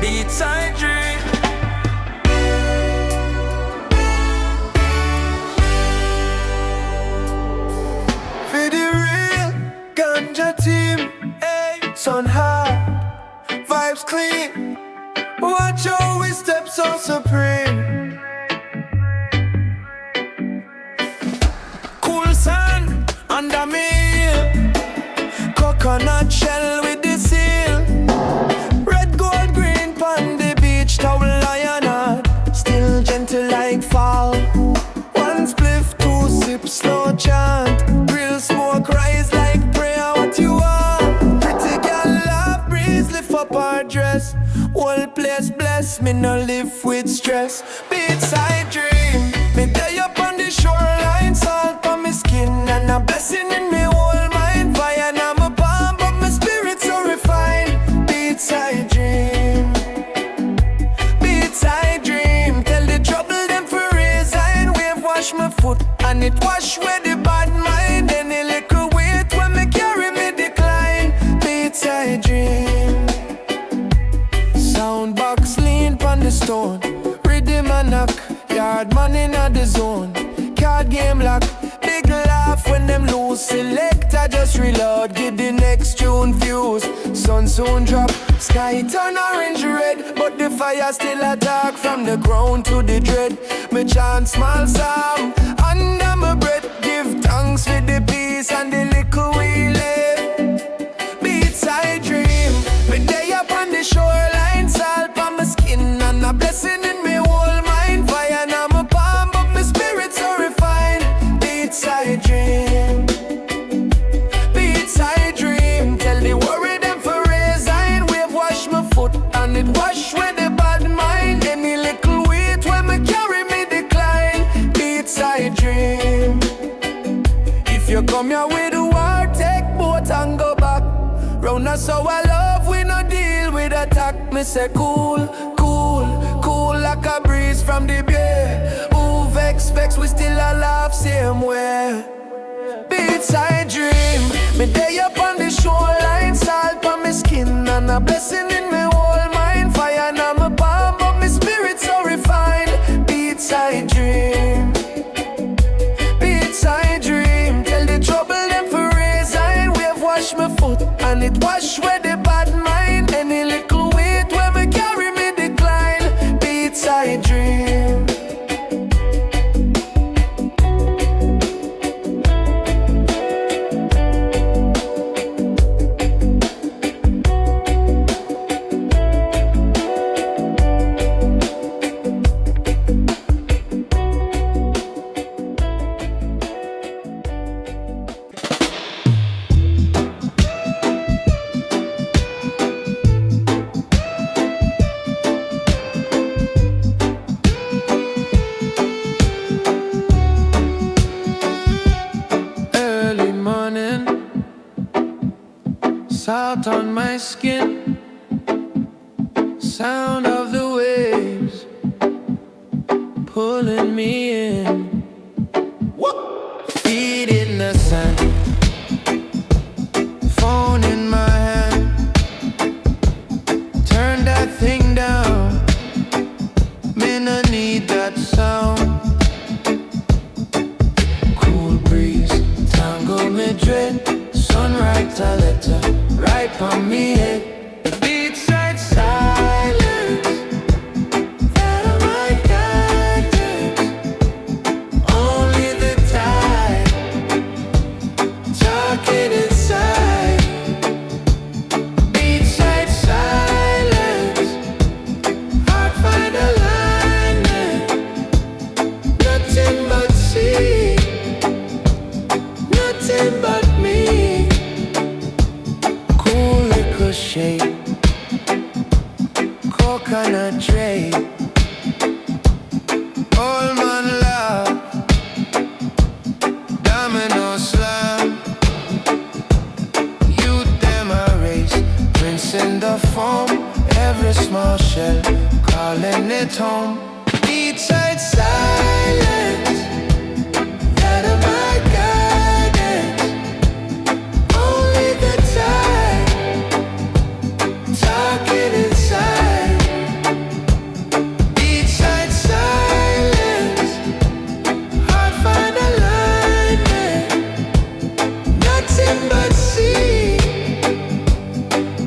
Beachside dream. For the real ganja team, hey, sun high, vibes clean. Watch how we step so supreme. Cool sun under me, coconut shell with the seal. Red, gold, green pon the beach, towel lion heart, still gentle like fall. One spliff, two sips, slow chant. Real smoke rise like prayer, what you want? Pretty girl love breeze, lift up her dress. Whole place bless, me no live with stress. Beachside dream, me day up on the shoreline, salt on my skin and a blessing in me whole mind. Fire now my palm, but my spirit so refined. Beachside dream, beachside dream. Tell the trouble them for resign. Wave wash my foot and it wash away the bad mind. Any little weight when me carry me decline. Beachside dream. Sound box lean pon the stone. Rhythm and knock, yard man in the zone. Card game lock, big laugh when them lose. Select, I just reload, get the next tune views. Sun soon drop, sky turn orange red, but the fire still attack from the ground to the dread. Me chant small psalm under my breath. Give thanks for the peace and the little we live. Beachside dream, me day up on the shoreline, salt on my skin and a blessing in me whole mind. Fire now my palm, but my spirit so refined. Beachside dream, beachside dream. Tell the worry them for resign. Wave wash my foot and it wash with the bad mind. Any little weight when me carry me decline. Beachside dream. If you come here with a war, take boat and go back. Round us so I love, we no deal with attack. Me say cool, cool, cool like a breeze from the bay. Who vex, we still alive same way. Beachside dream, me day up on the shoreline, salt on my skin and a blessing in me whole mind. Fire now my palm, but my spirit so refined. Beachside dream, beachside dream. Tell the trouble them for resign. Wave wash my foot and it wash away the bad mind. Any little weight when me carry me decline. Beachside dream. Salt on my skin, sound of the waves pulling me in. Feet in the sand, phone in my hand. Turn that thing down, man, I need that sound. Cool breeze, tango Madrid, sunrise a letter right on me head. Beachside silence, that of my guidance. Only the tide, talking inside. Beachside silence, heart find alignment. Nothing but sea, nothing but me. Shade, coconut tray, all man love, domino slam. Youth them a race, prince in the foam. Every small shell, calling it home. Beachside silence, that of my guidance. Only the time, talking inside. nothing but sea,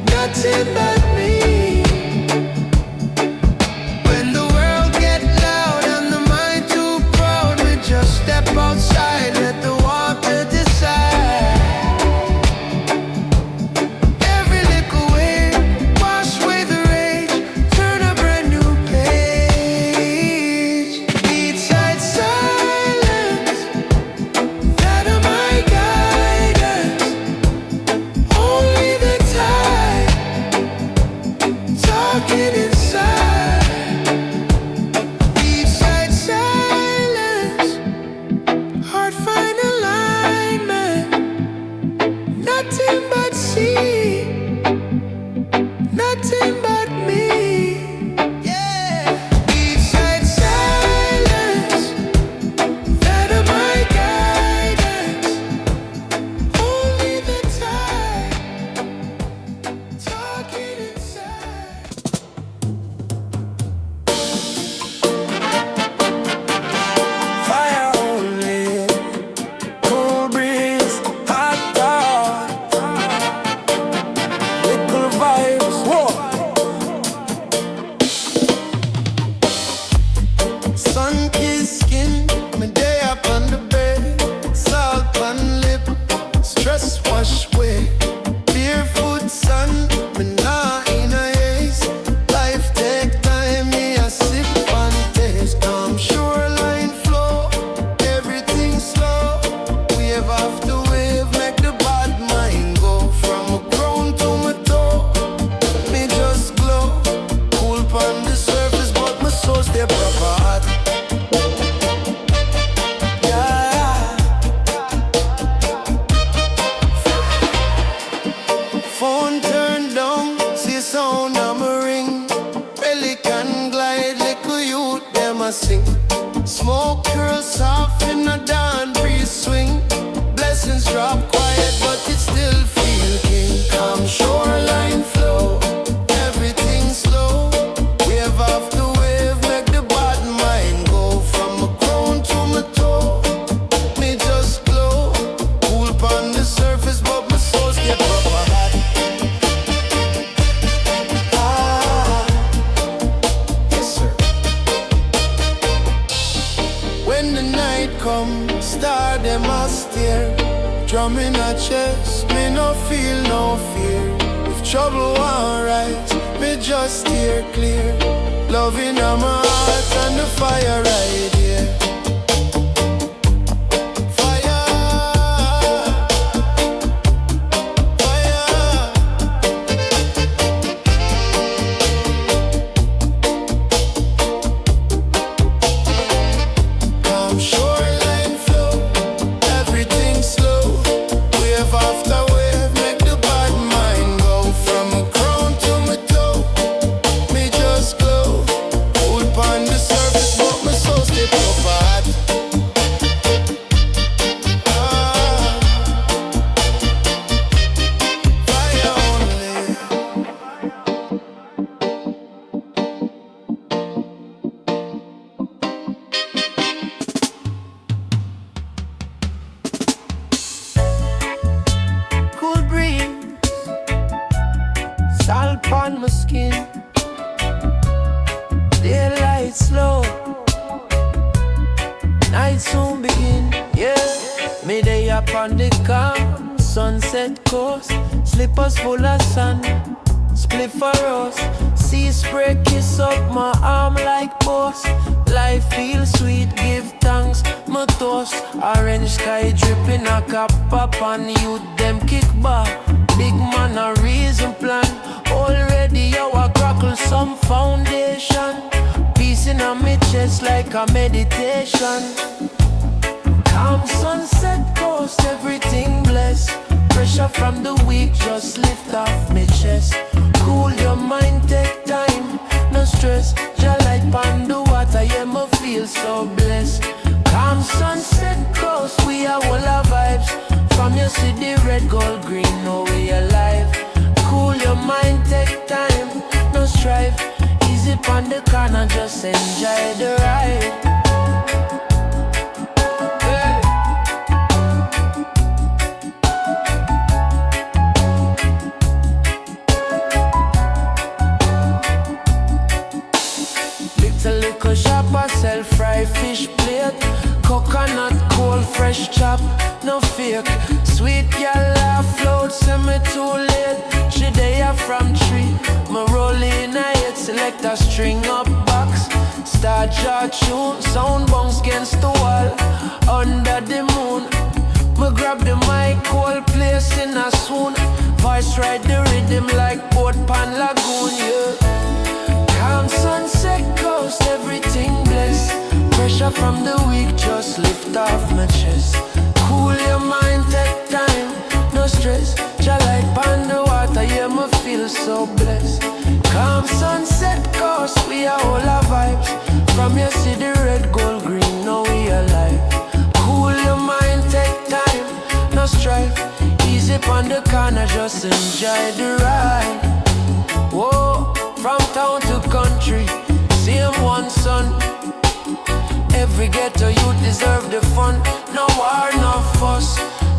nothing but me. When the world get loud and the mind too proud, we just step outside, let the water decide. Every little wave wash away the rage, turn a brand new page. Beachside silence, that are my guidance. Only the tide talking inside. Beachside silence, heart find alignment. Nothing but sea, nothing but me. Yeah. Beachside silence, that are my guidance. Only the tide talking inside. Fire only, cool breeze, hot dog, little vibes, whoa. Sun-kissed skin, my day up on the bed, salt on lip, stress wash away. Barefoot sun, me nah in a haze. Life take time, me a sip and taste. Calm shoreline flow, everything slow. Wave after wave, make the bad mind go. From a ground to my toe, me just glow. Cool on the surface, but my soul stay proper hot. Yeah. Phone turned down, see sound on my ring. Pelican glide, little youth, them a sing. Smoke curls soft in a dawn breeze swing. Blessings drop quiet, but it still feel king. Calm shoreline flow, everything slow. Wave after wave, make the bad mind go. From a crown to my toe, me just glow. Cool on the surface, but my soul stay proper hot. Ah, yes sir. When the night come, star them a stare. Drum in a chest, me no feel no fear. If trouble won't rise, me just steer clear. Love in my heart and the fire right here. Fire, fire. Calm shoreline flow, everything slow. Wave after wave, make the bad mind go. From a crown to my toe, me just glow. Cool on the surface, but my soul stay proper hot. Ah, fire only. Cool breeze, salt on my skin. Daylight slow, night soon begin. Yeah, midday up on the calm, sunset coast, slippers full of sand, split for us. Sea spray kiss up my arm like post. Life feels sweet, give thanks, my toast. Orange sky dripping, a cap up on youth, them kick back. Big man a reason plan. Already our crackle some foundation. Peace in my chest like a meditation. Calm sunset coast, everything blessed. Pressure from the weak just lift off my chest. Cool your mind, take time, no stress. Your light on the water, yeah, me feel so blessed. Calm sunset coast, we are all our vibes. From your city, red, gold, green, know we alive. Cool your mind, take time, no strife. Easy on the corner, just enjoy the ride. Hey. awake. Sweet girl laugh loud, send me too late. She there from 3. Me rolling a hit, select a string up box. Start your tune, sound bounce against the wall. Under the moon, me grab the mic, whole place in a swoon. Voice ride the rhythm like boat pan lagoon, yeah. Calm sunset coast, everything blessed. Pressure from the week, just lift off my chest. Cool your mind, take time, no stress. Jah light pan the water, yeah, me feel so blessed. Calm sunset coast, we are all our vibes. From you see the red, gold, green, now we alive. Cool your mind, take time, no strife. Easy on the corner, just enjoy the ride. Whoa, from town to country, same one sun. Every ghetto youth deserve the fun. No war, no fuss,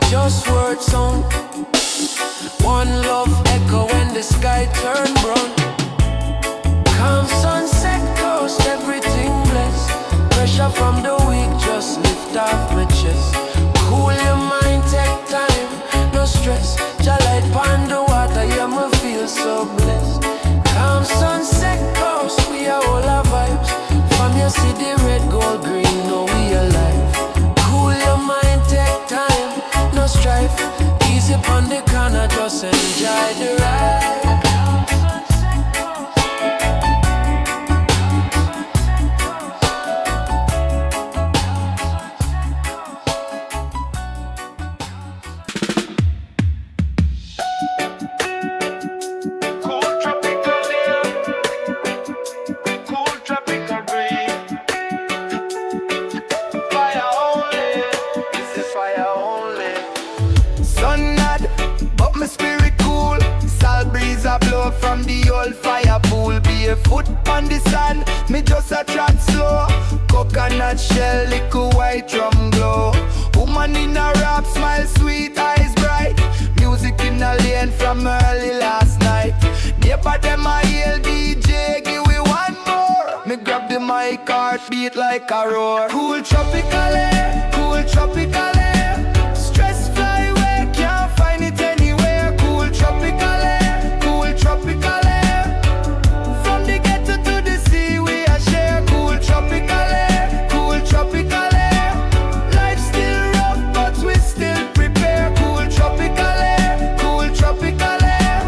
just word sound. One love echo when the sky turn brown. Calm sunset coast, everything blessed. Pressure from the week, just lift off my chest. Cool your mind, take time, no stress. Jah light pan the water, yeah, me feel so blessed. Calm sunset coast, we are all our vibes. From you see the red, gold, green, now we alive. Cool your mind, take time, no strife. Easy on the corner, just enjoy the ride. From the old fire pool, barefoot on the sand, me just a trot slow. Coconut shell, little white drum glow. Woman in a rap, smile sweet, eyes bright. Music in a lane from early last night. Neighbor them a hail DJ, give we one more. Me grab the mic, heart beat like a roar. Cool tropical air, cool tropical air. Stress fly away, can't find it anywhere. Cool tropical air. Tropical air, from the ghetto to the sea, we are share. Cool tropical air, cool tropical air. Life still rough, but we still prepare. Cool tropical air, cool tropical air.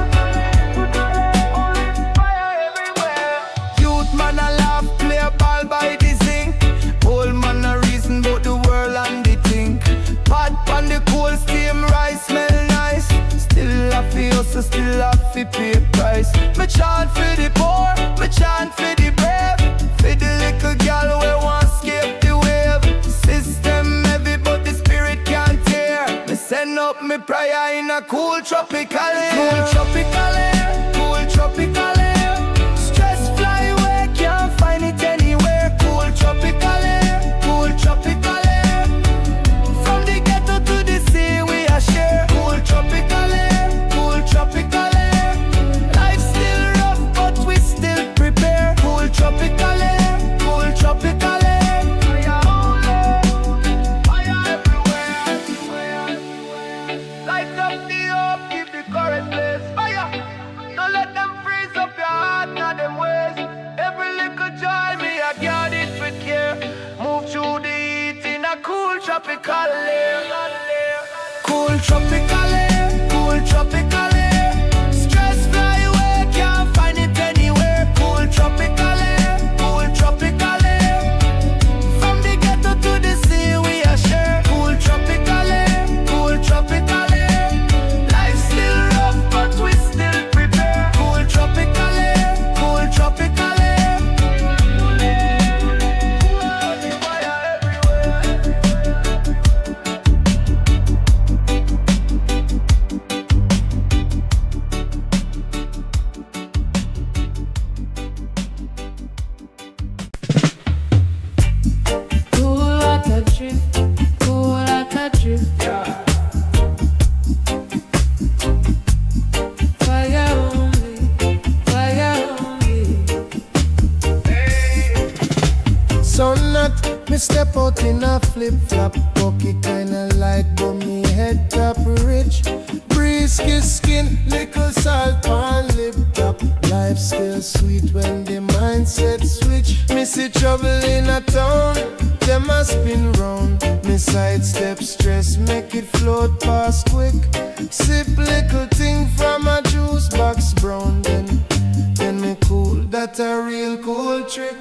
Fire everywhere. Youth man a laugh, play a ball by the zinc. Old man a reason about the world and the think. Pot on the cold steam rice, smell nice. Still a fi hustle, still a fi pay price. Me chant for the poor, me chant for the brave. For the little girl we want escape the wave. System heavy but the spirit can't tear. Me send up me prayer in a cool tropical air. Cool tropical air, cool tropical air. Stress fly away, can't find it anywhere. Cool tropical air, cool tropical air. From the ghetto to the sea we are share. Cool tropical air, cool tropical air. Life still rough but we still prepare. Cool tropical air, cool tropical air. Fire everywhere. Light up the up, keep the current blaze. Fire, don't let them freeze up your heart, not them ways. Every little joy me I guard it with care. Move through the heat in a cool tropical air. Cool tropical air, cool tropical air. Stress fly away, can't find it anywhere. Cool tropical air, cool tropical air. From the ghetto to the sea we are share. Cool tropical air, cool tropical air. Life still rough but we still prepare. Cool tropical air, cool tropical air. Fire everywhere. Me step out in a flip-flop, pocket kinda light, but me head top rich. Breeze kiss skin, little salt on lip top. Life still sweet when the mindset switch. Me see trouble in a town, them a spin round. Me sidestep stress, make it float past quick. Sip little thing from a juice box brown. Then me cool, that a real cool trick.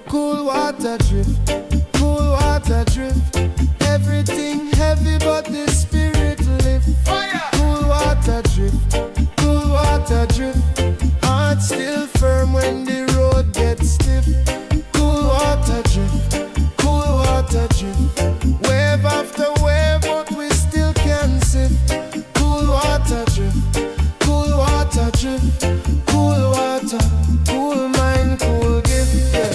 Cool water drift, cool water drift. Everything heavy but the spirit lift. Cool water drift, cool water drift. Heart still firm when the road gets stiff. Cool water drift, cool water drift. Wave after wave but we still can sift. Cool water drift, cool water drift. Cool water, cool mind, cool gift, yeah.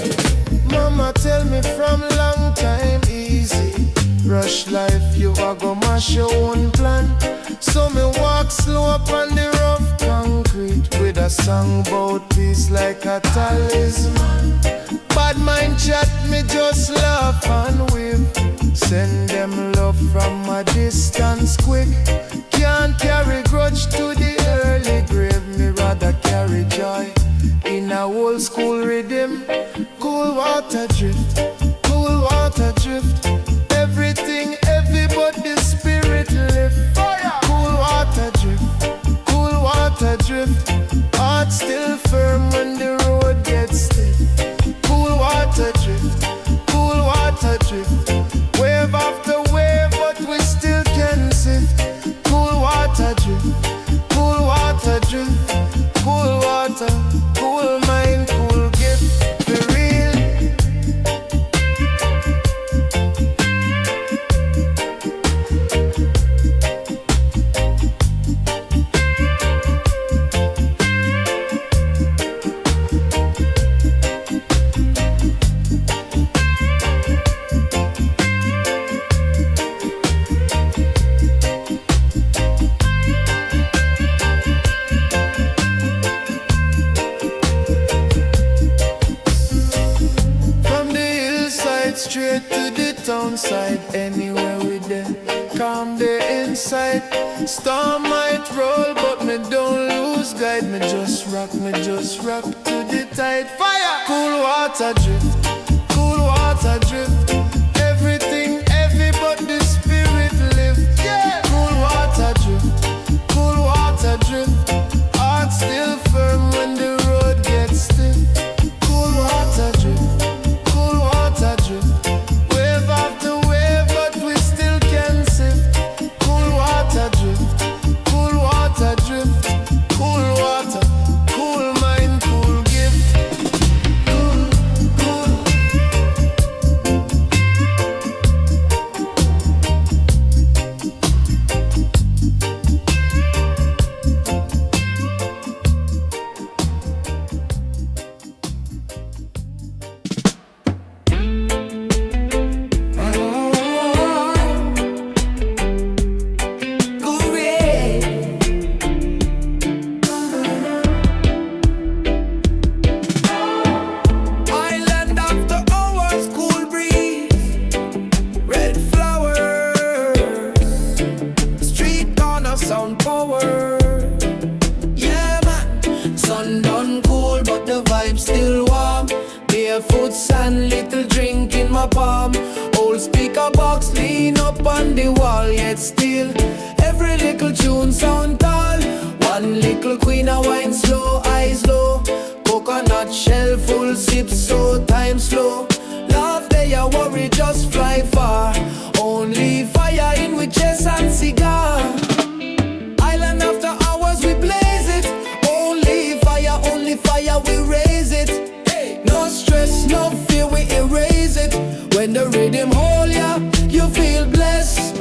Mama tell me from long time easy. Rush life, you a go mash your own plan. So me walk slow up on the rough concrete with a song about peace like a talisman. Bad mind chat, me just laugh and wave. Send them love from a distance quick. Can't carry grudge to the early grave. Me rather carry joy in a old school rhythm. Cool water drift, cool water drift. Everything heavy but the spirit lift. Cool water drift, cool water drift. Heart still firm when the road gets stiff. Cool water drift, cool water drift. Wave after wave but we still can sift. Cool water drift, cool water drift. Cool water, cool mind, cool gift. For real. Straight to the town side, anywhere we there, calm the inside. Storm might roll, but me don't lose guide. Me just rock to the tide. Fire! Cool water drift, cool water drift. Everything heavy but the spirit lift. Yeah! Cool water drift, cool water drift. Heart still firm when the road gets stiff. Cool water drift, cool water drift. Wave after wave, but we still can sift. Cool water drift, cool water drift. Cool water, cool mind, cool gift. Cool, cool. Island after hours, cool breeze, red flowers, street corner sound power. Yeah man, sun done cool but the vibe still warm. Barefoot sand, little drink in my palm. Old speaker box lean up on the wall, yet still every little tune sound tall. One little queen a wine slow, eyes low. Coconut shell full sip so time slow. Love they a worry just fly far. Only fire in with chest and cigar. Island after hours we blaze it. Only fire we raise it. No stress, no fear, we erase it. When the rhythm hold ya, you feel blessed.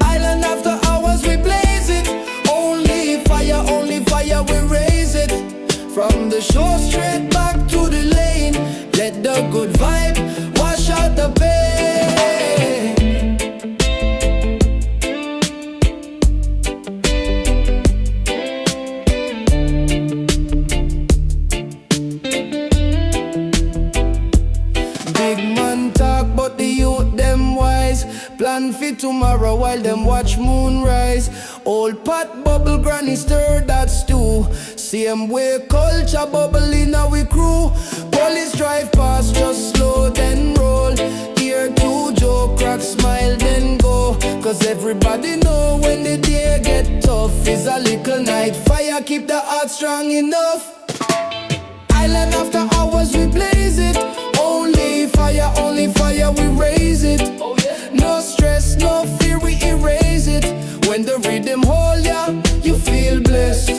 Island after hours we blaze it. Only fire we raise it. From the shore straight back to the lane. Let the good vibe wash out the pain. Big man talk but pot bubble, granny stir that stew. Same way culture bubble in our crew. Police drive past, just slow then roll. Here to joke, crack, smile then go. Cause everybody know when the day get tough is a little night fire, keep the heart strong enough. Island after hours we blaze it. Only fire we raise it. No stress, no fear, we erase it. When the rhythm hold ya, you feel blessed.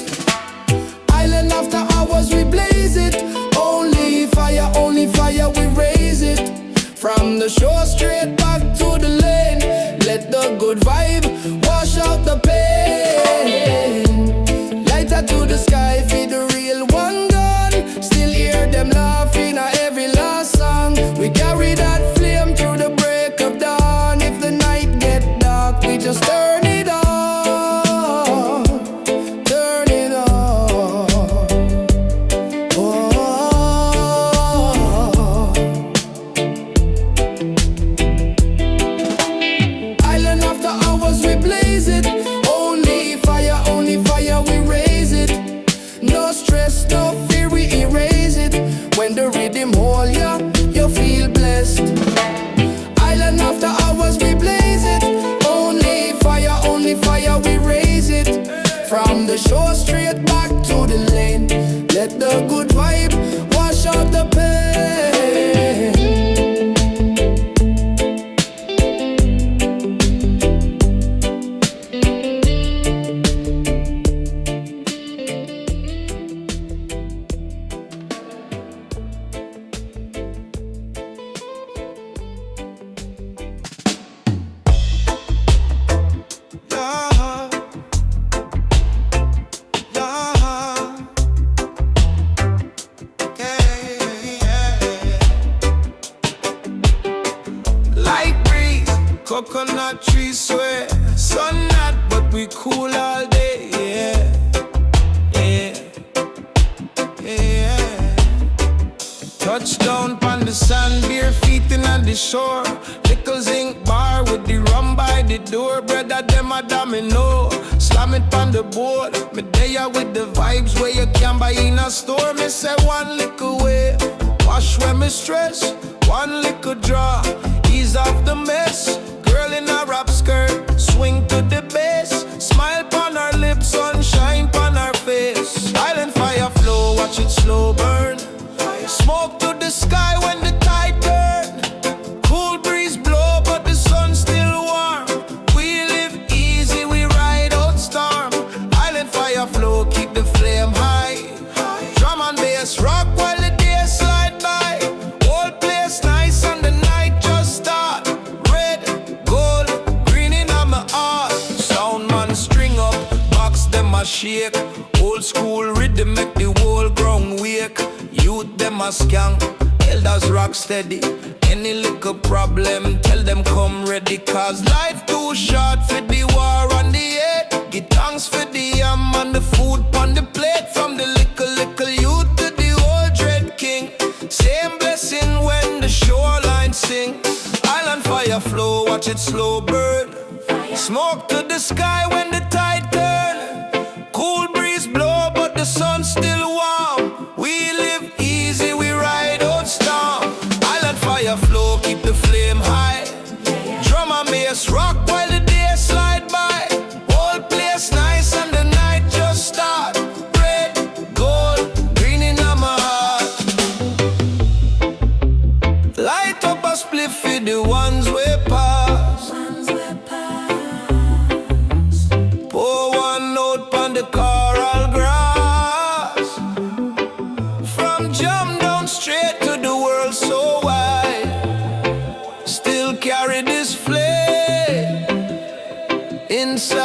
Island after hours we blaze it. Only fire we raise it. From the shore straight back to the lane. Let the good vibe wash out the pain. Lighter to the sky, feed the real one gone. Still hear them laughing at every last song. We carry that flame through the break of dawn. If the night get dark, we just turn it on. Turn it on. Oh. Island after hours we blaze it. Only fire we raise it. No stress, no fear, we erase it. When the rhythm hold ya, you feel blessed. Island after hours we blaze it. Only fire we raise it. From the shore straight back to the lane. Let the good vibe wash out the pain. Coconut tree sway, sun not, but we cool all day, yeah. Touchdown on the sand, bare feet in on the shore. Little zinc bar with the rum by the door. Brother, them a domino, slam it on the board. Me there with the vibes where you can buy in a store. Me say one little way, wash when me stress. One little draw, ease off the mess. Girl in a wrap skirt, swing to the bass. Smile pon her lips, sunshine pon her face. Island fire flow, watch it slow burn. Smoke to the sky when the tide turn. Cool breeze blow, but the sun still warm. We live easy, we ride out storm. Island fire flow, keep the flame high. Drum and bass rock while the day slide by. Whole place nice and the night just start. Red, gold, green in my heart. Sound man string up, box them a shake. Old school rhythm make the whole ground wake. Youth them a skank, elders rock steady. Any little problem, tell them come ready. Cause life too short for the war on the head. Give thanks for the yam and the food on the plate. From the little youth to the old dread king. Same blessing when the shoreline sing. Island fire flow, watch it slow burn. Smoke to the sky when the tide turn. Cool breeze blow, but the sun still warm. We live easy, we ride out storm. Island fire flow, keep the flame high. Drum and bass rock while the day slide by. Whole place nice and the night just start. Red, gold, green in my heart. Light up a split for the ones we pass. Pour one note on the coral grass. From jump down straight to the world so wide. Still carry this flame inside.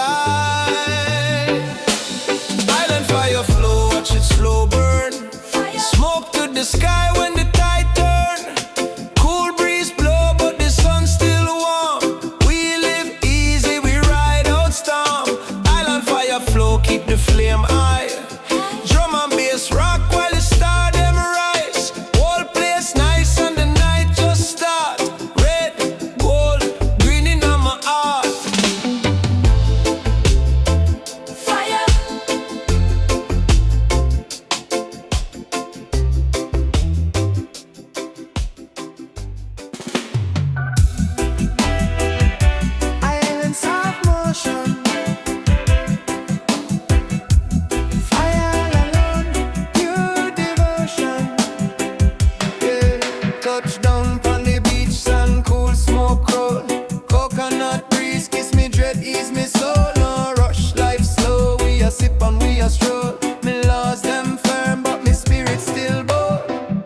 Island fire flow, watch it slow burn. Smoke to the sky when the tide turn. Cool breeze blow, but the sun still warm. We live easy, we ride out storm. Island fire flow, keep the flame high. Drum and bass rock while the star them rise. Whole place nice and the night just start. Red, gold, green in my heart. zone we a stroll. Me laws them firm, but me spirit still bold.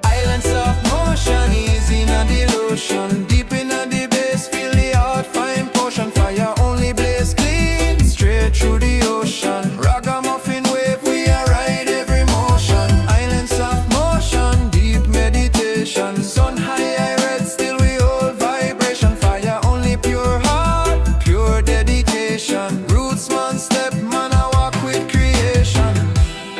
Islands of motion, easy in the ocean. Deep in the base, feel the heart, fine potion. Fire only blaze clean, straight through the ocean. Ragamuffin wave, we a ride every motion. Islands of motion, deep meditation. Sun high, I red, still we hold vibration. Fire only pure heart, pure dedication. Roots man step, man I walk with creation.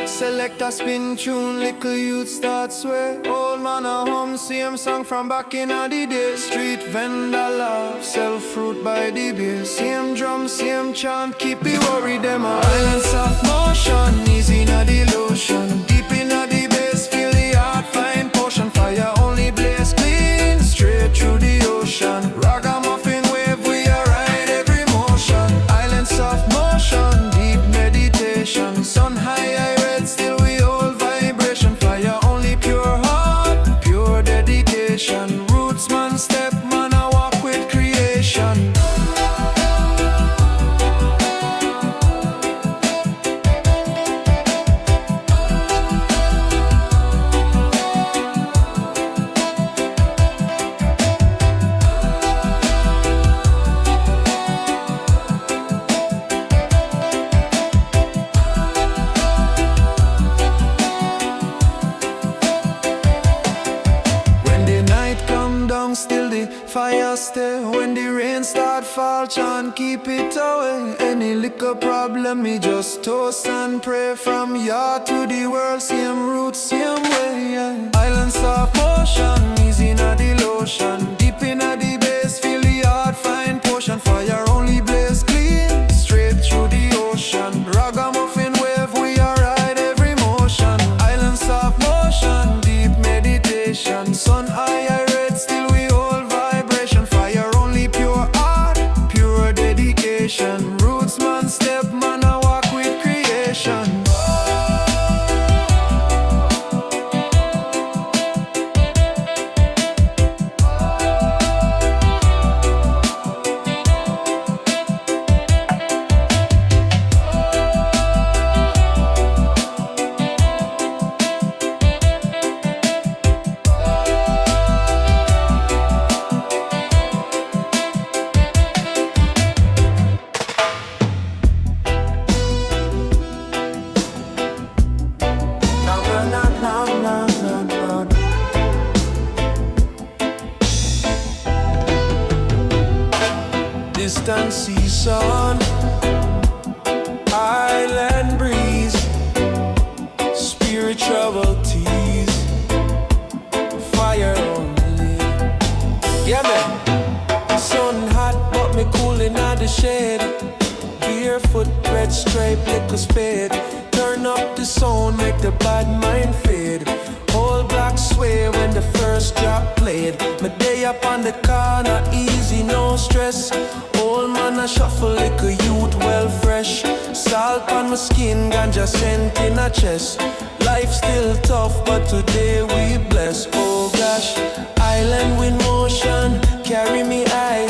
Select a spin tune, little youth start swear. Old man a hum, same song from back in the day. Street vendor laugh, sell fruit by the bay. Same drum, same chant, keep the worry them away. Islands of motion, easy in the ocean. Deep in the base, feel the heart, fine potion. Fire only blaze clean, straight through the ocean. Ragamuffin wave, we a ride every motion. Islands of motion, deep meditation. Sun high, I red, still we hold vibration. Fire only pure heart, pure dedication. Roots man step, man I walk with creation. When the night come down, still the fire stay. When the rain start fall, chant keep it away. Any little problem, me just toast and pray. From yard to the world, same roots, same way, yeah. Islands of motion, easy in the ocean. Deep in the base, feel the heart, fine potion. Fire only blaze clean, straight through the ocean. Ragamuffin wave, we a ride every motion. Islands of motion, deep meditation. Sun high, I red, still we hold vibration. Fire only pure art, pure dedication. Roots man step, man I walk with creation. Distant sea sun, island breeze, spiritual tease, fire only. Yeah man, sun hot but me cool in the shade. Barefoot, red stripe, little spade. Turn up the sound, make the bad mind fade. Whole block sway when the first drop played. My day up on the corner, easy, no stress. Old man a shuffle like a youth, well fresh. Salt on my skin, ganja scent in a chest. Life still tough, but today we bless. Oh gosh, island with motion, carry me high.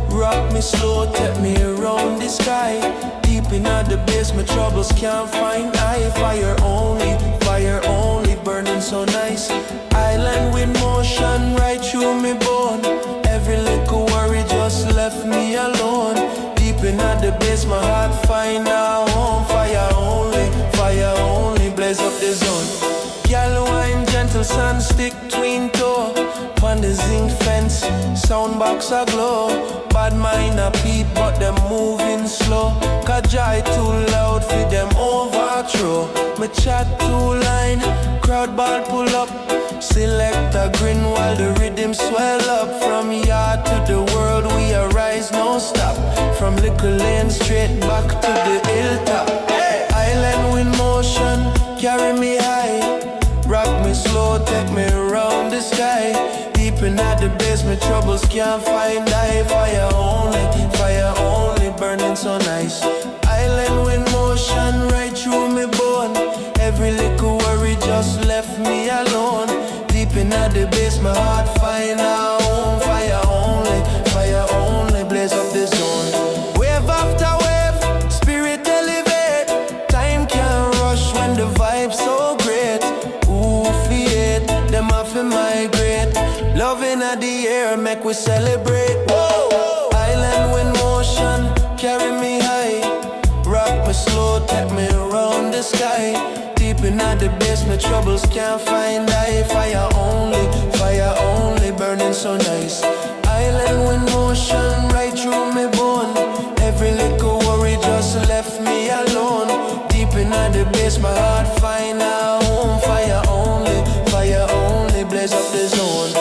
Rock me slow, take me around the sky. Deep in the base, my troubles can't find eye. Fire only, burning so nice. Island with motion, right through me bone. Every little worry just left me alone. Deep in the base, my heart find a home. Fire only, blaze up the zone. Gal wine, gentle sun, stick twin toe. On the zinc fence, soundbox a glow. Bad mind a beat, but them moving slow. Cause joy too loud for them overthrow. Me chat too line, crowd ball pull up. Select a grin while the rhythm swell up. From yard to the world we arise, no stop. From little lane straight back to the hilltop. Island with motion, carry me high. Rock me slow, take me around the sky. Deep in the base, my troubles can't find eye. Fire only, burning so nice. Island with motion, right through me bone. Every little worry just left me alone. Deep in the base, my heart find a home. Fire only, blaze up the zone. Wave after wave, spirit elevate. Time can't we celebrate. Whoa, island wind motion, carry me high. Rock me slow, take me around the sky. Deep in the basement, troubles can't find I. Fire only, burning so nice. Island wind motion, right through me bone. Every little worry just left me alone. Deep in the base, my heart find a home. Fire only, blaze up the zone.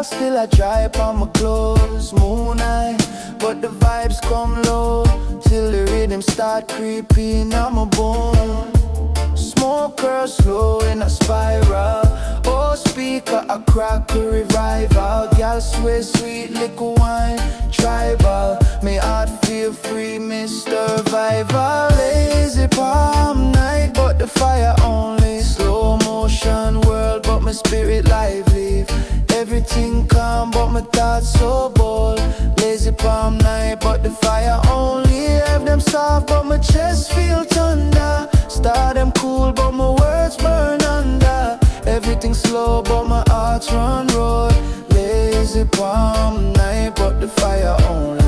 Still I dry upon my clothes, moonlight, but the vibes come low till the rhythm start creeping on my bone. Smoke curls slow in a spiral. Oh, speaker a crack a revival. Girl sway sweet liquor wine, tribal. Me heart feel free, Mr. Vival. Lazy palm night, but the fire only. Slow motion world, but my spirit lively. Everything calm, but my thoughts so bold. Lazy palm night, but the fire only. Have them soft, but my chest feel thunder. Start them cool, but my words burn under. Everything slow, but my hearts run road. Lazy palm night, but the fire only.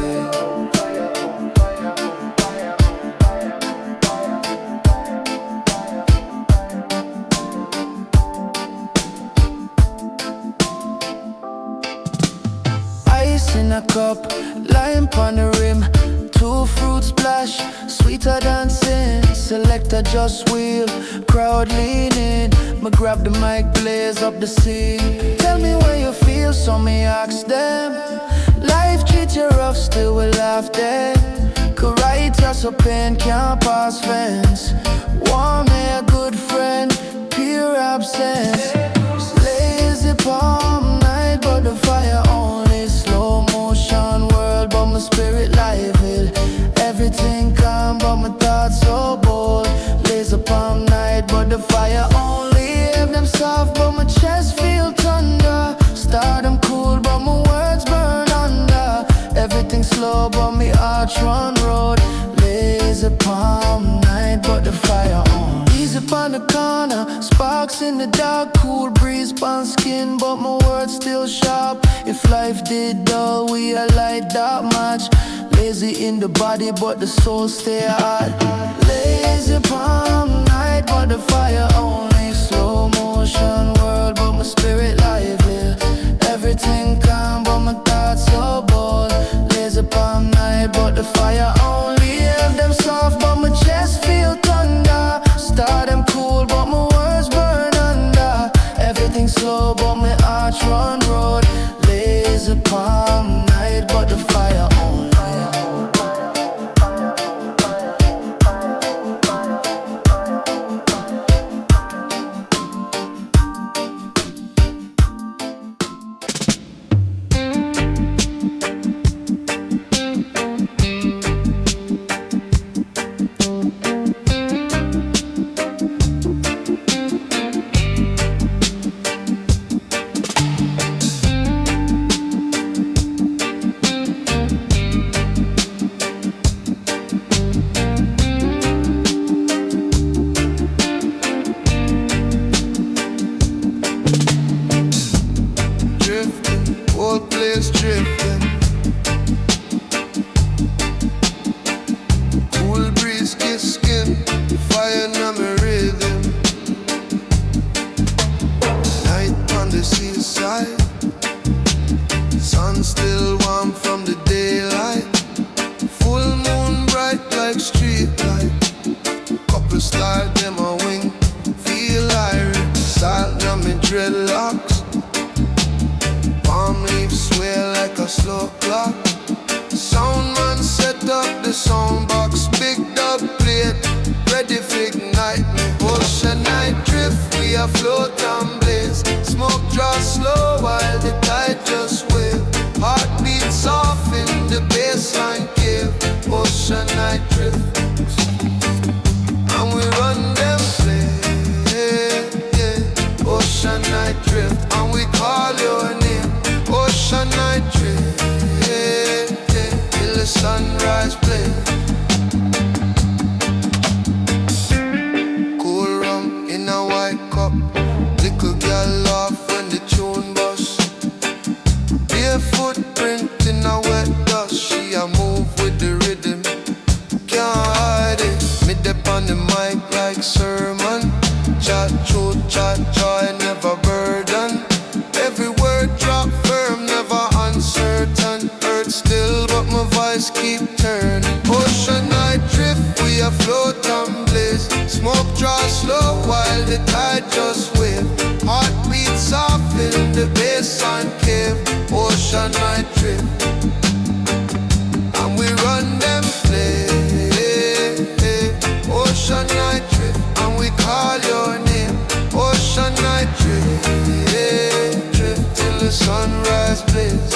In a cup, lime on the rim, 2 fruit splash, sweeter than sin. Selector just wheel, crowd leaning. Me grab the mic, blaze up the scene. Tell me where you feel, so me ask them. Life treats you rough, still we laugh then. Could write us so pain can't pass fence. Want me a good friend, pure absence. Lazy palm night, but the fire only. Slow motion world, but my spirit lively. Everything calm, but my thoughts so bold. Laser palm night, but the fire only. Have them soft, but my chest feel thunder. Start them cool, but my words burn under. Everything slow, but me heart run road. Laser palm night, but the fire on. Easy upon the corner, sparks in the dark. Cool breeze upon skin, but my words still sharp. If life did dull, we a light that much. Lazy in the body, but the soul stay hot. Lazy palm night, but the fire only. Slow motion world, but my spirit lively. Everything calm, but my thoughts so bold. Lazy palm night, but the fire only. Have them soft, but my chest feel thunder. Start them cool, but my words burn under. Everything slow, but my heart run road. Lazy palm night, but the fire only. style them a wing. Feel irate, style them in dreadlocks. Palm leaves sway like a slow clock. Sound man set up the sound box. Big dub plate, ready for ignite me. Ocean night drift, we a float and blaze. Smoke draw slow while the tide just wave. Heartbeat soft in the baseline cave. Ocean night drift, and we run them play, yeah. Ocean night drift, and we call your name. Ocean night drift, yeah, yeah. Till the sunrise play. Cool rum in a white cup. Little girl laugh when the tune bust. Bare footprint in a wet dust. She a move with the rhythm, can't hide it. Me dip on the mic like sermon. Chat truth, chat joy, never burden. Every word drop firm, never uncertain. Hurt still, but my voice keep turning. Ocean night drift, we afloat and blaze. Smoke draw slow while the tide just wave. Heartbeat soft in the baseline cave. Ocean night drift, and we run them play. Ocean night drift, and we call your name. Ocean night drift, drift till the sunrise blaze.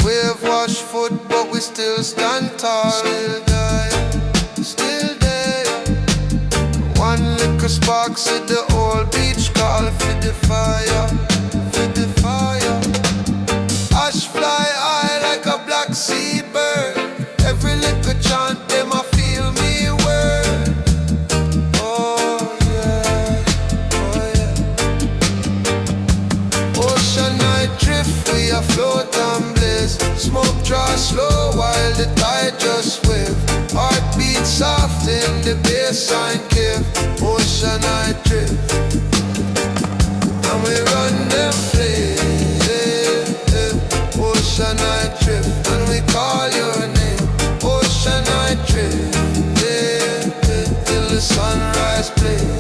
Wave wash foot, but we still stand tall. Still there, still there. One liquor spark set the old beach call for the fire, for the fire. Ash fly high like a black seabird. Every little chant, them a feel me word. Oh yeah, oh yeah. Ocean night drift, we a float and blaze. Smoke draw slow while the tide just wave. Heartbeat soft in the baseline cave. Ocean night drift, and we run them play. Ocean night drift, and we call your name. Ocean night drift, till the sunrise plays.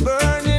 Burning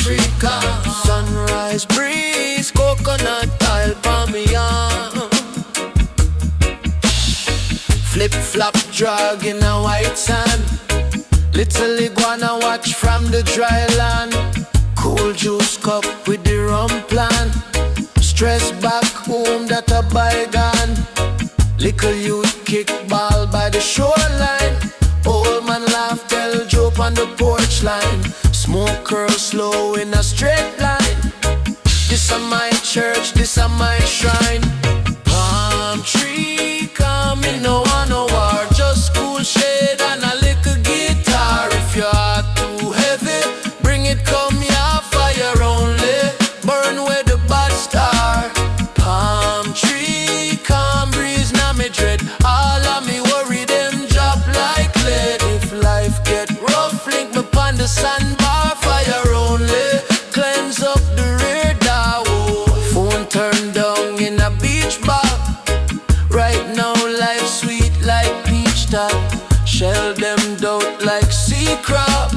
Africa. Sunrise breeze, coconut oil for me arm. Flip-flop drug in a white sand. Little iguana watch from the dry land. Cool juice cup with the rum plan. Stress back home that a bygone. Little youth kick ball by the shoreline. Old man laugh, tell joke on the porch line. Smoke curl slow in a straight line. This a my church, this a my shrine. Palm tree coming, no one no war. Just cool shade and a little guitar. If your heart too heavy, bring it come ya fire only. Burn where the bad star. Palm tree, calm breeze, now me dread. All of me worry them drop like lead. If life get rough, link me pon the sandbar. Fire only, cleanse up the radar. Phone turned down in a beach bar. Right now life sweet like peach top. Shell them doubt like sea crab.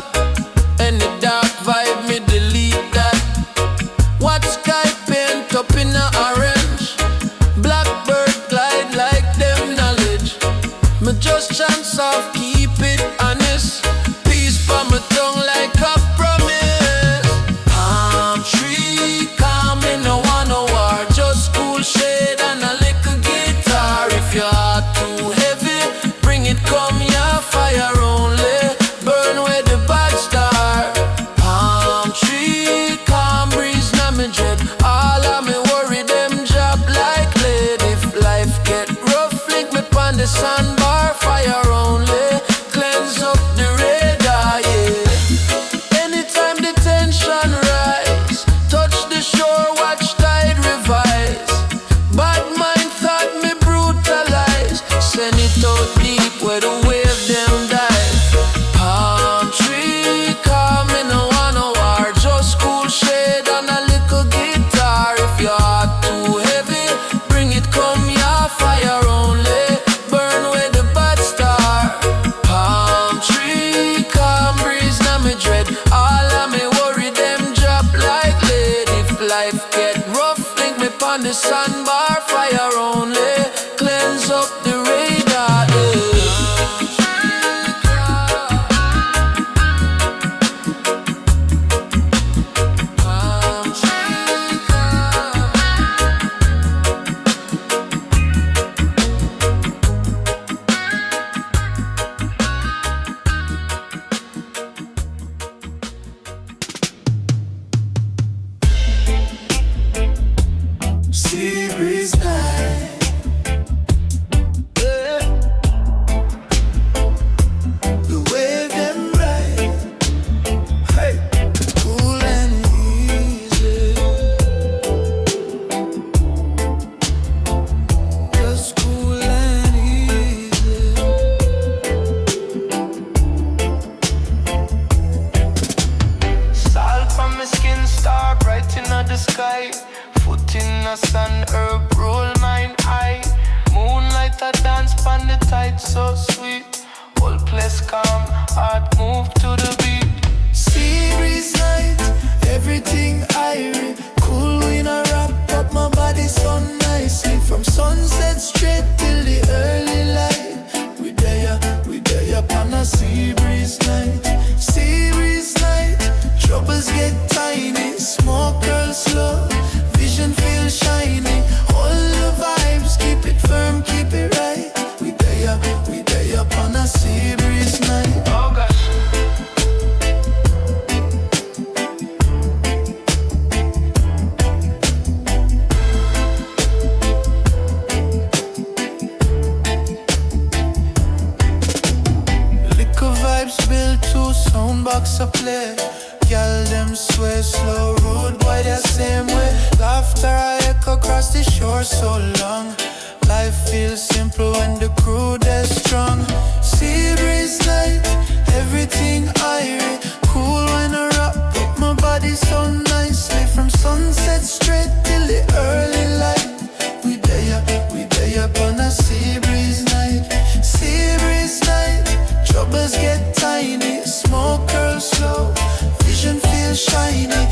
Any dark vibe me delete that. What sky paint up in a orange. Blackbird glide like them knowledge. Me just chance of keep it honest. Peace for my tongue like a promise. Palm tree coming, no one no war. Just cool shade and a little guitar. If your heart too heavy, bring it come ya fire only. Burn where the bad star. Palm tree, calm breeze, now me dread. All of me worry them drop like lead. If life get rough, link me pon the sandbar. Fire only, cleanse up the radar, yeah. Anytime the tension rise, touch the shore, watch tide revise. Bad mind thought me brutalize. Send it out deep where the wave them dive. Palm tree coming, no one no war. Just cool shade and a little guitar. If your heart too heavy, bring it come ya fire only. Burn where the bad star. Palm tree, calm breeze, now me dread. All of me worry them drop like lead. If life get rough, link me pon the sandbar. Fire only, cleanse up the radar, yeah. Palm tree, sea breeze night. The wave them right. Hey, cool and easy. Just cool and easy. Salt from my skin, star bright in the sky. Foot in the sun, herb roll mine eye. Moonlight a dance pon the tide, so sweet. Whole place calm, heart move to the beat. Sea breeze night, everything irie. Cool wind a wrap up my body so nicely. From sunset straight till the early light. We there upon a sea breeze night. Sea breeze night, troubles get tiny. Smoke curl slow, vision feel shiny. All the vibes, keep it firm, keep it right. We there upon a sea breeze night. Oh God. Liquor vibes built to soundbox a play. Girl them sway slow, rude boy the same way. Laughter I echo across the shore so long. Life feels simple when the crew is strong. Sea breeze night, everything irie. Cool when I wrap up my body so nicely. From sunset straight till the early light. We there upon a sea breeze night. Sea breeze night, troubles get tiny. Smoke curl slow, vision feel shiny.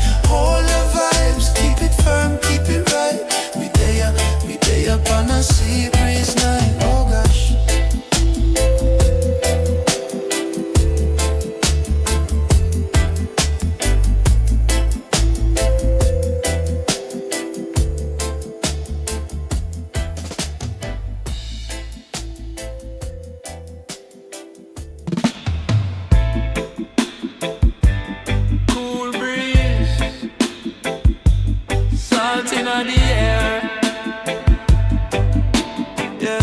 the air. Yeah.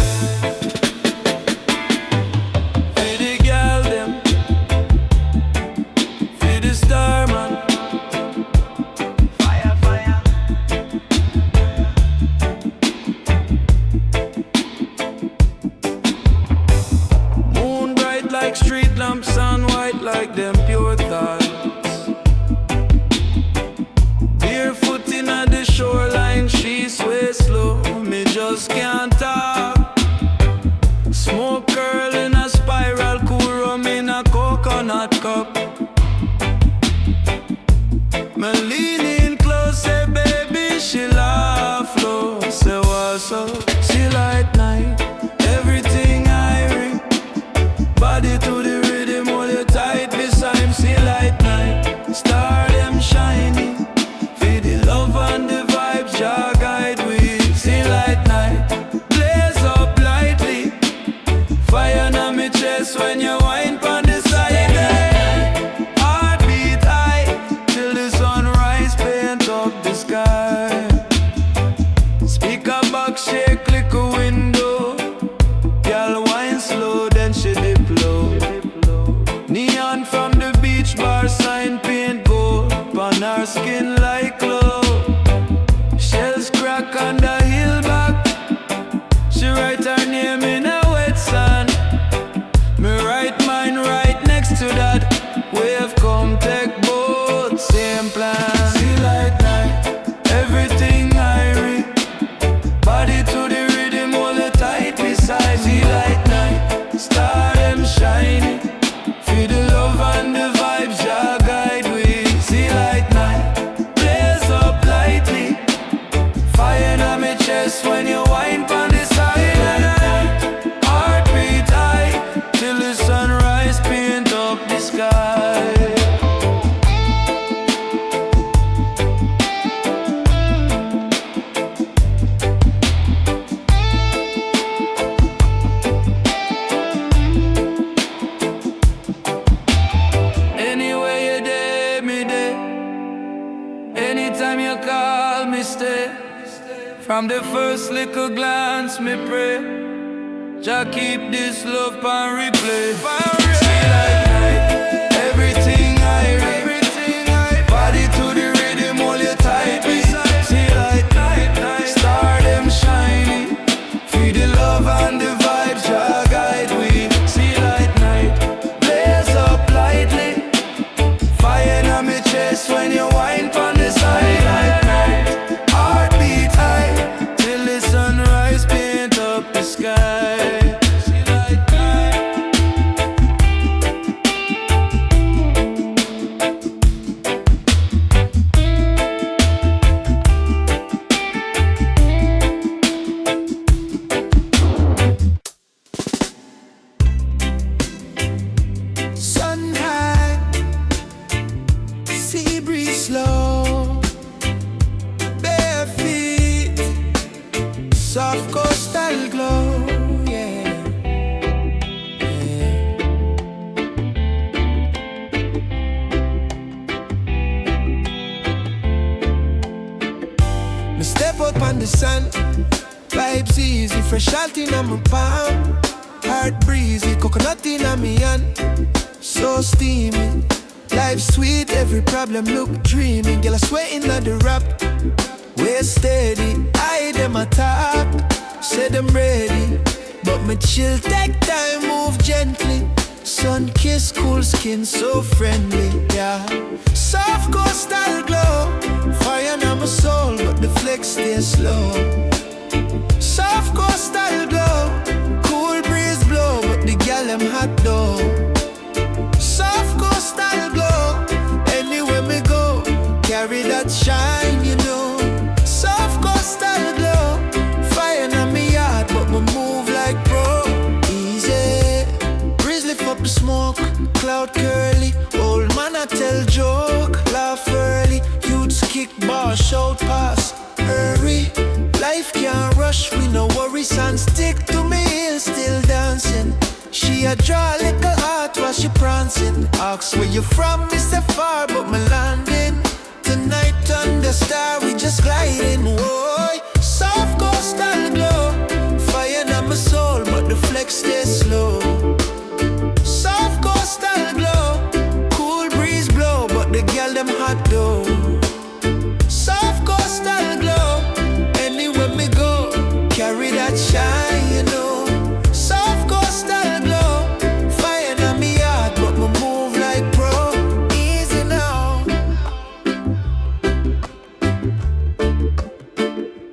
For the girl them, for the star man. Fire, fire. Moon bright like street lamps, sun white like them pure thoughts. Barefoot in at the shoreline, she sways slow, me just can't talk. Smoke curl in a spiral, cool rum in a coconut cup. Me lean in close, say baby, she laugh low. Say what's up, she light night, everything I ring. Body to the rhythm, hold you tight beside him, see light night. Star them shining, feel the love and the vibes, Jah guide we. See light night, blaze up lightly. Fire na me chest when you wine pon the side. Heartbeat high till the sunrise paint up the sky. Speaker box shake, click a window. Girl wine slow, then she dip low. Neon from the beach bar sign paint gold on her skin like glow. Shells crack on the hill back. She write her name in a wet sand. Me write mine right next to that. Wave come take both, same plan. See light night, everything I read. Body to the rhythm, hold it tight beside. See light night, star them shining. Feel the love and the vibes, Jah guide we. See light night, blaze up lightly. Fire in my chest when you wine pon the side. Heartbeat high till the sunrise paint up the sky. Anywhere you day, me day. Anytime you call me, stay. From the first little glance, me pray. Jah keep this love on replay. See light night, everything I read. Body to the rhythm, hold you tight. See light night, star them shining. Feel the love and the vibes, Jah guide we. See light night, blaze up lightly. Fire in my chest when you wine pon the side. Light night, heartbeat high till the sunrise paint up the sky. See light night. Sun high, sea breeze slow, bare feet, soft coastal glow, yeah, yeah. Me step out on the sun, vibes easy, fresh out in my palm. Heart breezy, coconut in my hand, so steamy. Life sweet, every problem look dreamy. Girl, I swear in the rap, we're steady. I them attack, say them ready, but me chill, take time, move gently. Sun kiss, cool skin, so friendly, yeah. Soft coastal glow, fire in my soul, but the flex stay slow. Soft coastal glow, cool breeze blow, but the gal them hot though. Soft coastal glow, anywhere me go, carry that shine, you know. Soft coastal glow, fire in me heart, but me move like pro. Easy, breeze lift up the smoke, cloud curly. Old man I tell joke, laugh early. Youths kick bar, shout pass, hurry. Life can't rush, we no worries and stick to me, still dancing. She a draw little heart while she prancing. Ask where you from, me say far, but me landing. Tonight on the star, we just gliding. Whoa, soft coastal glow. Fire in my soul, but the flex stay slow. Soft coastal glow. Cool breeze blow, but the girl them hot though. Soft coastal glow. Anywhere me go, carry that shine, you know. Soft coastal glow. Fire in me heart, but me move like pro. Easy now.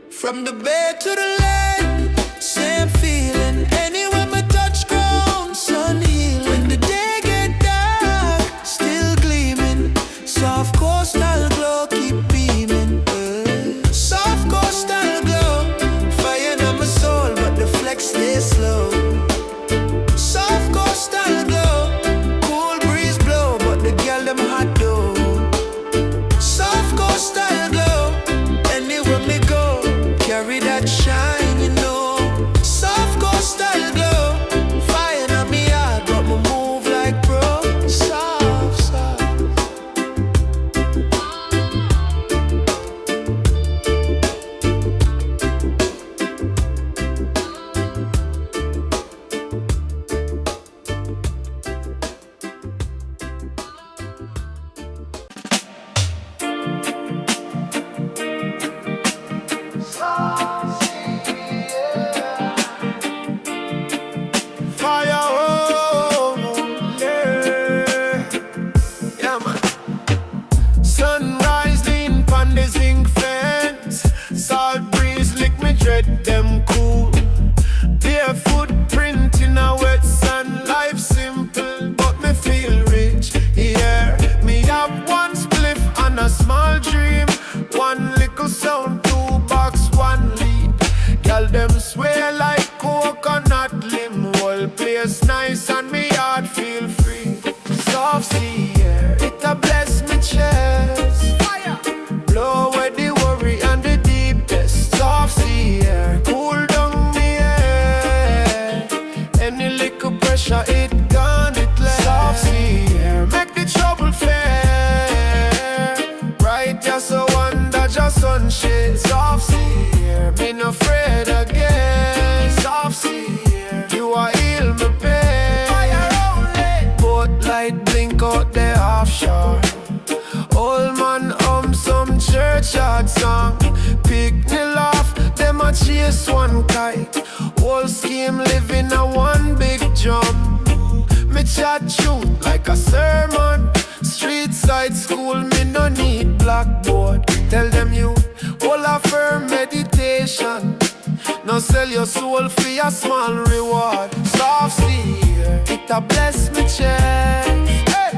From the bed to the lake, same feeling. Anywhere me touch ground, sun healing. When the day get dark, still gleaming. Soft coastal glow keep beaming. Soft coastal glow. Fire in my soul, but the flex stay slow. Soft coastal glow. Cool breeze blow, but the girl them hot though. Soft coastal glow. Anywhere me go, carry that shine, you know. Soft coastal glow. Fire in me heart, but me move like pro. Soft, soft. Fire, oh, yeah. Yeah, man. Sunrise lean pon the zinc fence. Salt breeze lick me dread them cool. Barefoot print in a wet sun. Life simple, but me feel rich. Yeah, me have one spliff and a small dream. One little sound, 2 box, 1 lead. Girl them sway like coconut limb. Whole place nice and me heart feel free. Soft sea air, it a bless me chest. Fire, blow away the worry and the deepest. Soft sea air, cool down me head. Any little pressure it gone, it less. Soft sea air, make the trouble fair. Right, just so under just sunshine. Soft sea air, me no afraid again. Soft sea air, you are heal me pain. Fire only. Boat light blink out the offshore. Old man some churchyard song. Pick me laugh, them a chase one kite. Whole scheme living a one big jump. Me chat truth like a sermon. Street side school, me no need blackboard. Tell them you all a firm meditation. No sell your soul for a small reward. Soft sea air, it a bless me chest. Hey.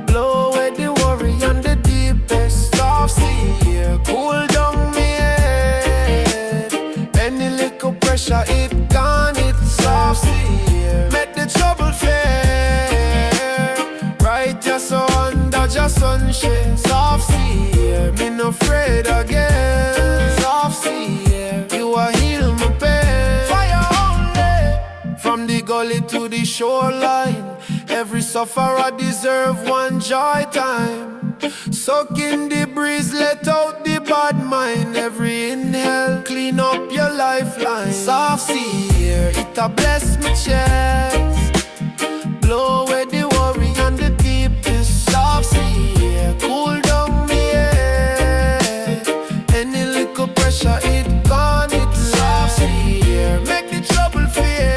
Blow away the worry and the deepest. Soft sea air, cool down me head. Any little pressure it gone, it soft sea air. Make the trouble fair. Right, just so under just sunshine. Soft sea air, me no afraid again. Soft sea air, you are heal my pain. Fire only. From the gully to the shoreline, every sufferer deserve one joy time. Soak in the breeze, let out the bad mind. Every inhale, clean up your lifeline. Soft sea air, it a bless me chest. Blow away the worry and the deepest. Soft sea air, cool down me head. Any little pressure it gone, it soft sea air, make the trouble fear.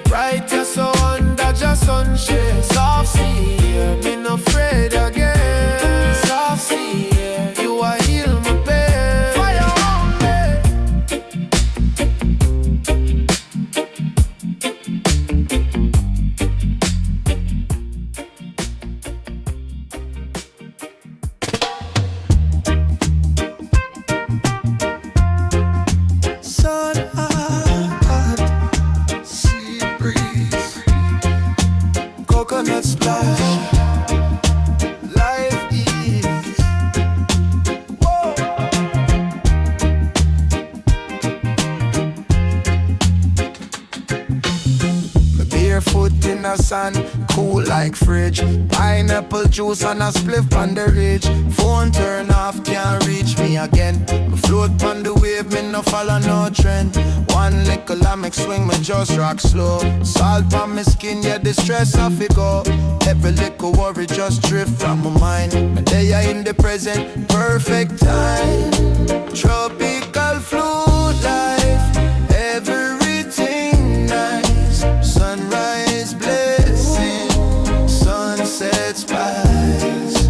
Right, just so under just sunshine. Soft sea air, me no afraid again. Soft sea air, you are heal my pain. Fire only. sun, cool like fridge. Pineapple juice and a spliff on the ridge. Phone turn off, follow no trend. One little I make swing, me just rock slow. Salt on my skin, yeah, the stress off it go. Every little worry just drift from my mind. Me day in the present, perfect time. Tropical flute life, everything nice. Sunrise blessing, sunset spice.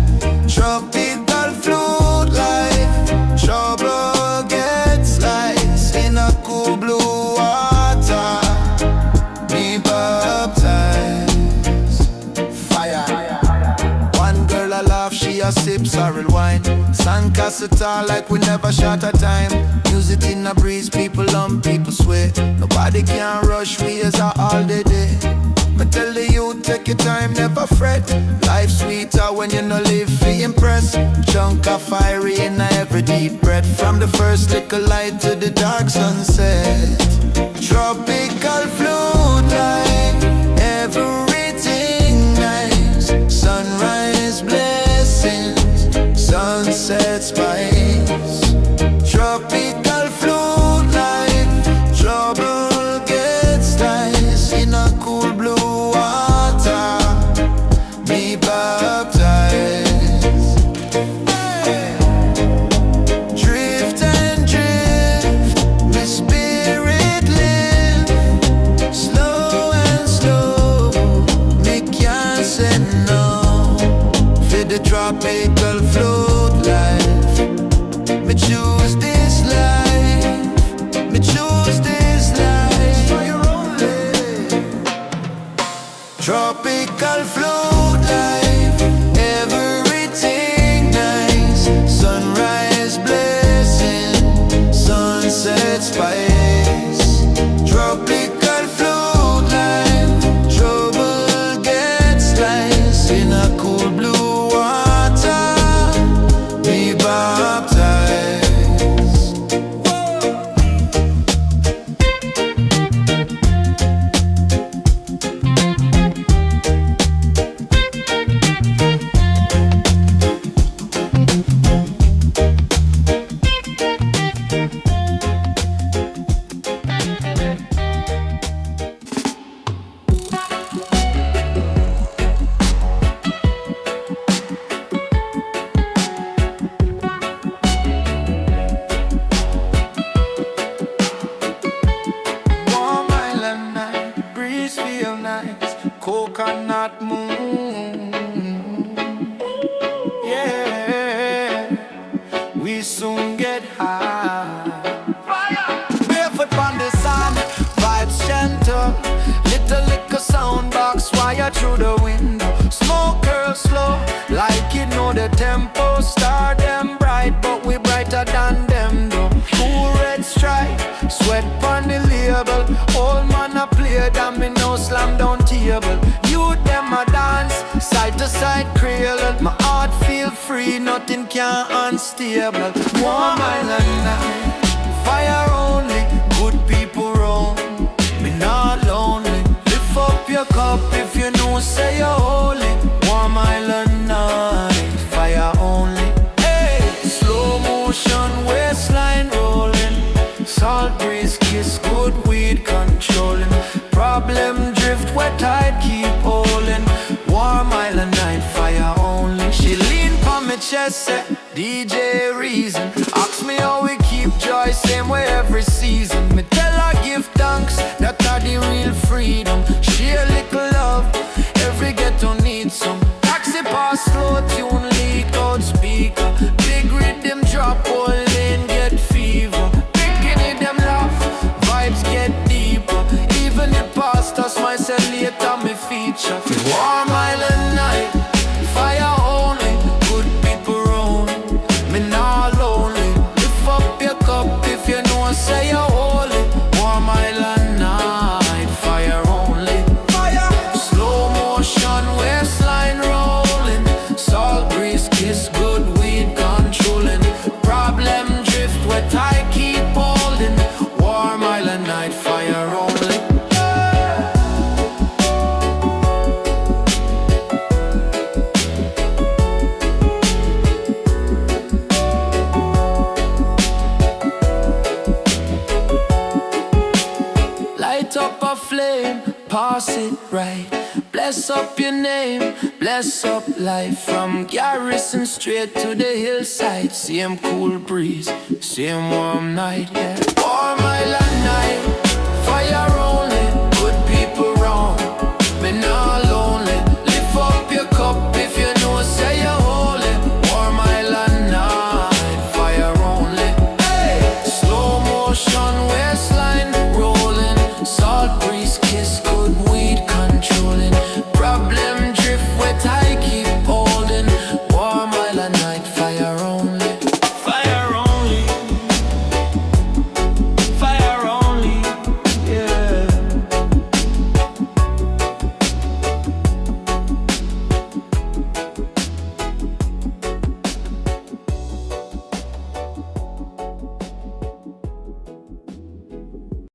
Tropical flute life, trouble gets sliced in a cool blue water. Me baptized, fire. One girl I laugh, she a sip sorrel wine. Sun cast it all like we never short a time. Music in a breeze, people on people sway. Nobody can rush, we as a all the day. Me tell the youth, take your time, never fret. Life sweeter when you no live for impress. Chunk of fiery in every deep breath. From the first little light to the dark sunset. Tropical flute life, everything nice. Sunrise blessings, sunset spice. Tropical flute life, trouble gets nice in a cool blue water. Me baptized. Hey. Drift and drift, my spirit live. Slow and slow, me can't say no. For the tropical flute life, me choose this life. Me choose this life for your only. Tropical flute life, everything nice. Sunrise blessing, sunset spice. Tropical flute life, trouble gets sliced in a cool blue water. Be baptized. Warm island night, breeze feel nice. Coconut moon, yeah. We soon get high. Barefoot on the sun, vibes gentle. Little sound box wire through the window. Smoke curl slow, like you know the tempo. Star them bright, but we brighter than them though. Cool red stripe, sweat on the label. Old man a play, damn me no slam down table. You them a dance, side to side cradle. My heart feel free, nothing can unstable. Warm island night, fire only, good people roam. Me not lonely, lift up your cup if you know say you're holy. Warm island night, fire only. Hey, slow motion, waistline rolling. Salt breeze kiss, good weed controlling. Problem drift, wet tide keep holding. Warm island night, fire only. She lean on me chest, say, DJ Reason. Ask me how we keep joy, same way every season. Me tell her give thanks, that are the real freedom. Share little love, every ghetto needs some. Taxi pass, slow tune, leak out speaker. Big rhythm drop, whole lane get fever. Bikini them laugh, vibes get deeper. Even the pastors might say later me feature. Warm island night, fire only, good people roam. boss it right. Bless up your name, bless up life. From Garrison straight to the hillside. Same cool breeze, same warm night, yeah. All my life